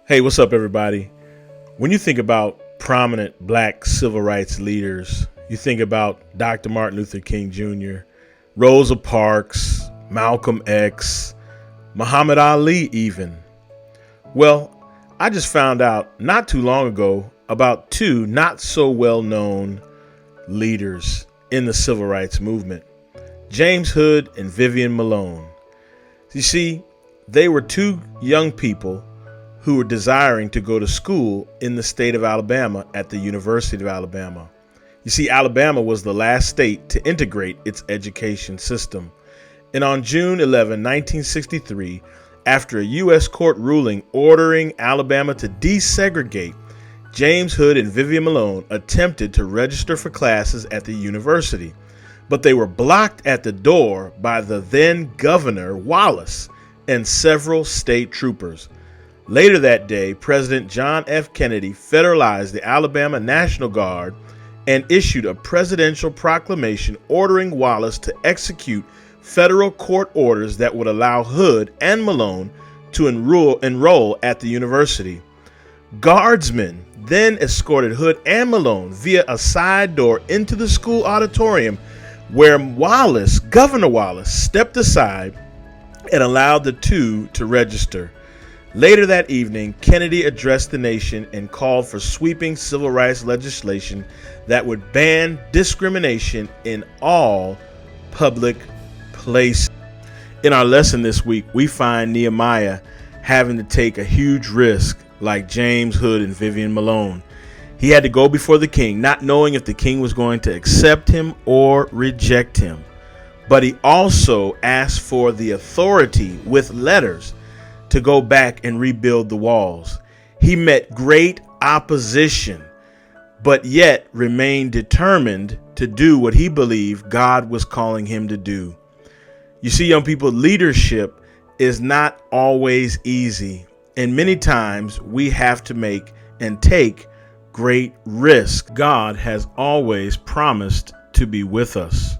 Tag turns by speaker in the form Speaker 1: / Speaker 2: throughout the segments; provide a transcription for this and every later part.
Speaker 1: Hey, what's up, everybody? When you think about prominent black civil rights leaders, you think about Dr. Martin Luther King Jr., Rosa Parks, Malcolm X, Muhammad Ali, even. Well, I just found out not too long ago about two not so well known leaders in the civil rights movement, James Hood and Vivian Malone. You see, they were two young people who were desiring to go to school in the state of Alabama at the University of Alabama. You see, Alabama was the last state to integrate its education system. And on June 11, 1963, after a U.S. court ruling ordering Alabama to desegregate, James Hood and Vivian Malone attempted to register for classes at the university, but they were blocked at the door by the then Governor Wallace and several state troopers. Later that day, President John F. Kennedy federalized the Alabama National Guard and issued a presidential proclamation ordering Wallace to execute federal court orders that would allow Hood and Malone to enroll at the university. Guardsmen then escorted Hood and Malone via a side door into the school auditorium, where Governor Wallace, stepped aside and allowed the two to register. Later that evening, Kennedy addressed the nation and called for sweeping civil rights legislation that would ban discrimination in all public places. In our lesson this week, we find Nehemiah having to take a huge risk like James Hood and Vivian Malone. He had to go before the king, not knowing if the king was going to accept him or reject him. But he also asked for the authority with letters to go back and rebuild the walls. He met great opposition, but yet remained determined to do what he believed God was calling him to do. You see, young people, leadership is not always easy, and many times we have to make and take great risks. God has always promised to be with us.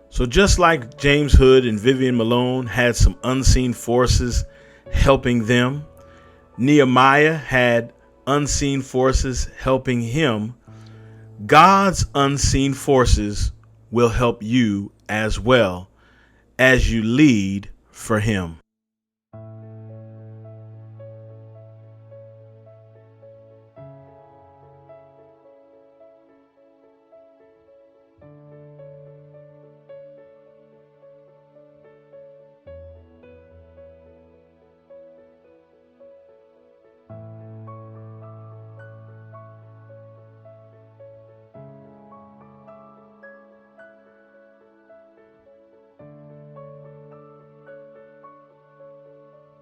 Speaker 1: So just like James Hood and Vivian Malone had some unseen forces helping them, Nehemiah had unseen forces helping him. God's unseen forces will help you as well as you lead for him.